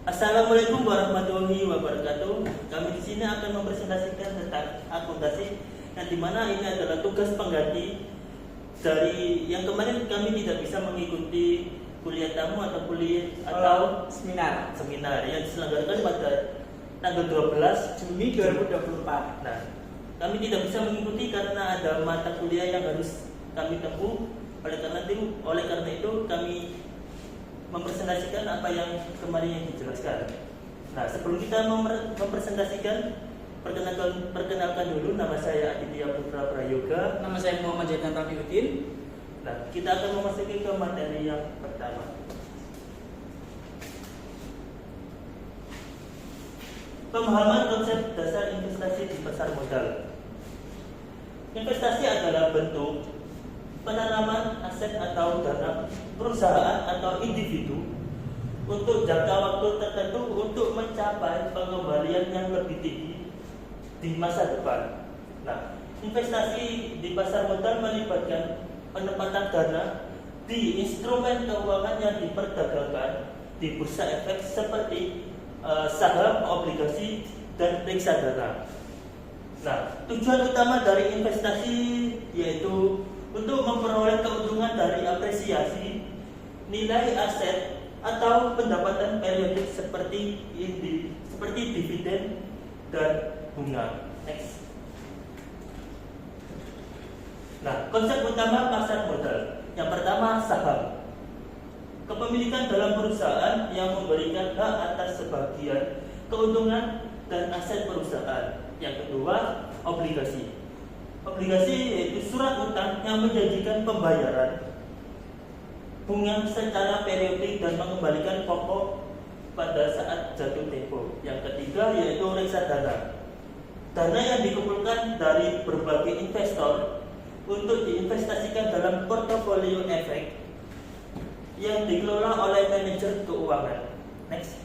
Assalamualaikum warahmatullahi wabarakatuh. Kami di sini akan mempresentasikan tentang akuntansi, yang dimana ini adalah tugas pengganti dari yang kemarin kami tidak bisa mengikuti kuliah tamu atau seminar yang diselenggarakan pada tanggal 12 Juni 2024. Nah, kami tidak bisa mengikuti karena ada mata kuliah yang harus kami tempuh. Oleh karena itu kami mempresentasikan apa yang kemarin yang dijelaskan. Nah, sebelum kita mempresentasikan, perkenalkan dulu, nama saya Aditya Putra Prayoga. Nama saya Muhammad Jaitan Rafiuddin. Nah, kita akan memasuki ke materi yang pertama. Pemahaman konsep dasar investasi di pasar modal. Investasi adalah bentuk penanaman aset atau dana perusahaan atau individu untuk jangka waktu tertentu untuk mencapai pengembalian yang lebih tinggi di masa depan. Nah, investasi di pasar modal melibatkan penempatan dana di instrumen keuangan yang diperdagangkan di bursa efek seperti saham, obligasi, dan reksadana. Nah, tujuan utama dari investasi yaitu untuk memperoleh keuntungan dari apresiasi nilai aset atau pendapatan periodik seperti dividen dan bunga. Next. Nah, konsep utama pasar modal. Yang pertama, saham. Kepemilikan dalam perusahaan yang memberikan hak atas sebagian keuntungan dan aset perusahaan. Yang kedua, obligasi. Obligasi yaitu surat utang yang menjanjikan pembayaran bunga secara periodik dan mengembalikan pokok pada saat jatuh tempo. Yang ketiga yaitu reksadana. Dana yang dikumpulkan dari berbagai investor untuk diinvestasikan dalam portofolio efek yang dikelola oleh manajer keuangan. Next.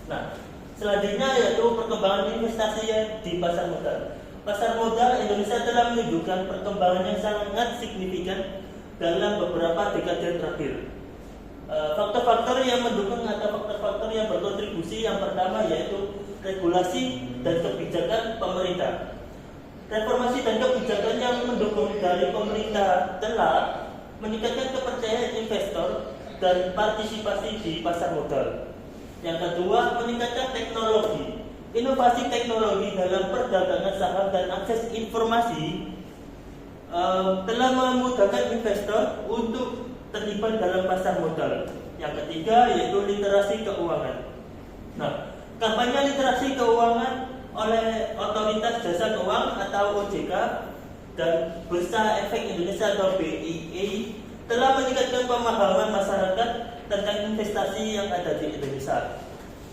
Nah, selanjutnya yaitu perkembangan investasi di pasar modal. Pasar modal Indonesia telah menunjukkan perkembangan yang sangat signifikan dalam beberapa dekade terakhir. Faktor-faktor yang mendukung atau faktor-faktor yang berkontribusi, yang pertama yaitu regulasi dan kebijakan pemerintah. Reformasi dan kebijakan yang mendukung dari pemerintah telah meningkatkan kepercayaan investor dan partisipasi di pasar modal. Yang kedua, meningkatkan teknologi. Inovasi teknologi dalam perdagangan saham dan akses informasi telah memudahkan investor untuk terlibat dalam pasar modal. Yang ketiga yaitu literasi keuangan. Nah, kampanye literasi keuangan oleh Otoritas Jasa Keuangan atau OJK dan Bursa Efek Indonesia atau BII telah meningkatkan pemahaman masyarakat tentang investasi yang ada di Indonesia.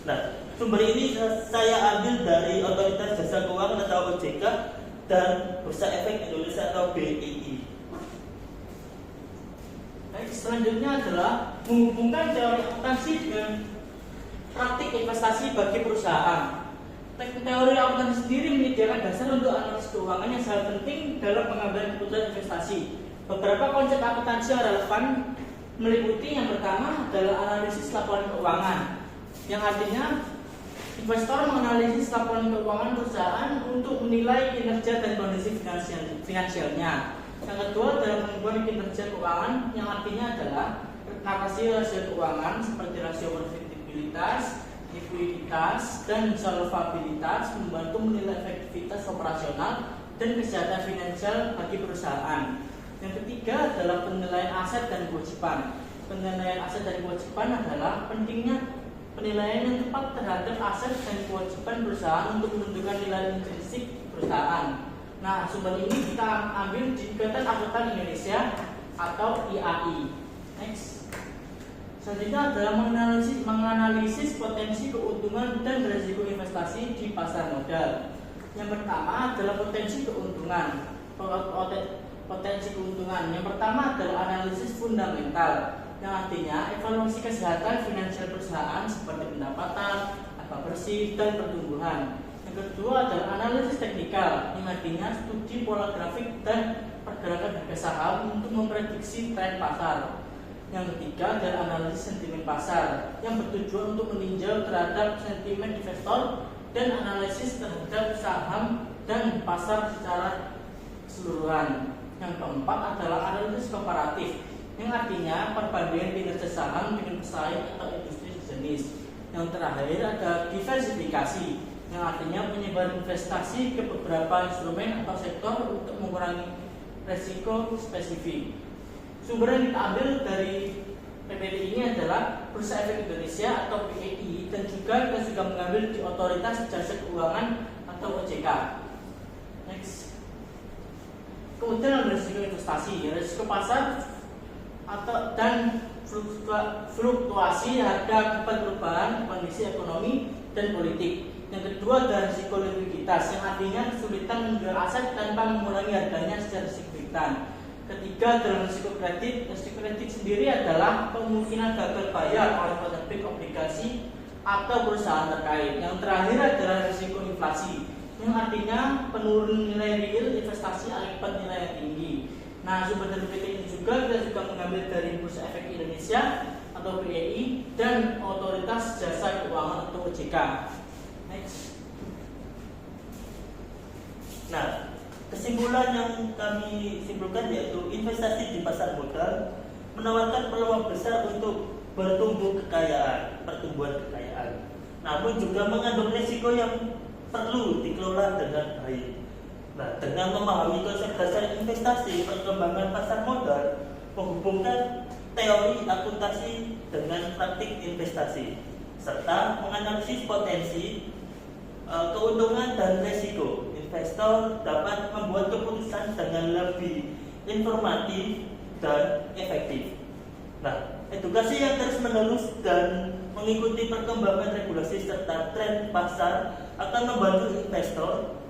Nah, sumber ini saya ambil dari Otoritas Jasa Keuangan atau OJK dan Bursa Efek Indonesia atau BII. Baik, selanjutnya adalah menghubungkan teori akuntansi dengan praktik investasi bagi perusahaan. Teori akuntansi sendiri menyediakan dasar untuk analisis keuangan yang sangat penting dalam pengambilan keputusan investasi. Beberapa konsep akuntansi yang relevan meliputi yang pertama adalah analisis laporan keuangan, yang artinya investor menganalisis laporan keuangan perusahaan untuk menilai kinerja dan kondisi finansialnya. Yang kedua adalah pengukuran kinerja keuangan, yang artinya adalah rasio keuangan seperti rasio profitabilitas, likuiditas, dan solvabilitas membantu menilai efektivitas operasional dan kesehatan finansial bagi perusahaan. Yang ketiga adalah penilaian aset dan kewajiban. Penilaian aset dan kewajiban adalah pentingnya penilaian yang tepat terhadap aset dan kewajiban perusahaan untuk menentukan nilai intrinsik perusahaan. Nah, sumber ini kita ambil di Ikatan Akuntan Indonesia atau IAI. Next. Selanjutnya adalah menganalisis potensi keuntungan dan risiko investasi di pasar modal. Yang pertama adalah potensi keuntungan. Potensi keuntungan. Yang pertama adalah analisis fundamental, yang artinya evaluasi kesehatan finansial perusahaan seperti pendapatan, laba bersih, dan pertumbuhan. Yang kedua adalah analisis teknikal, yang artinya studi pola grafik dan pergerakan harga saham untuk memprediksi tren pasar. Yang ketiga adalah analisis sentimen pasar yang bertujuan untuk meninjau terhadap sentimen investor dan analisis terhadap saham dan pasar secara keseluruhan. Yang keempat adalah analisis komparatif yang artinya perbandingan kinerja saham dengan pesaing atau industri sejenis. Yang terakhir ada diversifikasi yang artinya penyebaran investasi ke beberapa instrumen atau sektor untuk mengurangi resiko spesifik. Sumber yang kita ambil dari PPT ini adalah Bursa Efek Indonesia atau BEI dan juga kita juga mengambil di Otoritas Jasa Keuangan atau OJK. Next. Kemudian ada risiko investasi, risiko pasar atau dan fluktuasi harga akibat perubahan kondisi ekonomi dan politik. Yang kedua adalah risiko likuiditas yang artinya kesulitan menjual aset tanpa mengurangi harganya secara signifikan. Ketiga adalah risiko kredit. Risiko kredit sendiri adalah kemungkinan gagal bayar oleh penerbit obligasi atau perusahaan terkait. Yang terakhir adalah risiko inflasi yang artinya penurunan nilai real investasi akibat nilai yang tinggi. Nah, sumber dari PT ini juga kita juga mengambil dari Bursa Efek Indonesia atau BEI dan Otoritas Jasa Keuangan atau OJK. Next. Nah, kesimpulan yang kami simpulkan yaitu investasi di pasar modal menawarkan peluang besar untuk pertumbuhan kekayaan. Namun juga mengandung risiko yang perlu dikelola dengan baik. Nah, dengan memahami konsep dasar investasi, perkembangan pasar modal, menghubungkan teori akuntansi dengan praktik investasi, serta menganalisis potensi, keuntungan dan risiko, investor dapat membuat keputusan dengan lebih informatif dan efektif. Nah, edukasi yang terus-menerus dan mengikuti perkembangan regulasi serta tren pasar akan membantu investor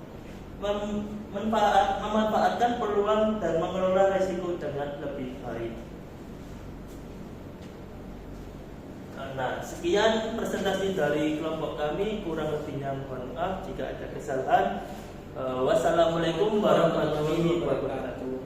memanfaatkan peluang dan mengelola risiko dengan lebih baik. Nah, sekian presentasi dari kelompok kami. Kurang lebihnya mohon maaf jika ada kesalahan. Wassalamualaikum warahmatullahi wabarakatuh.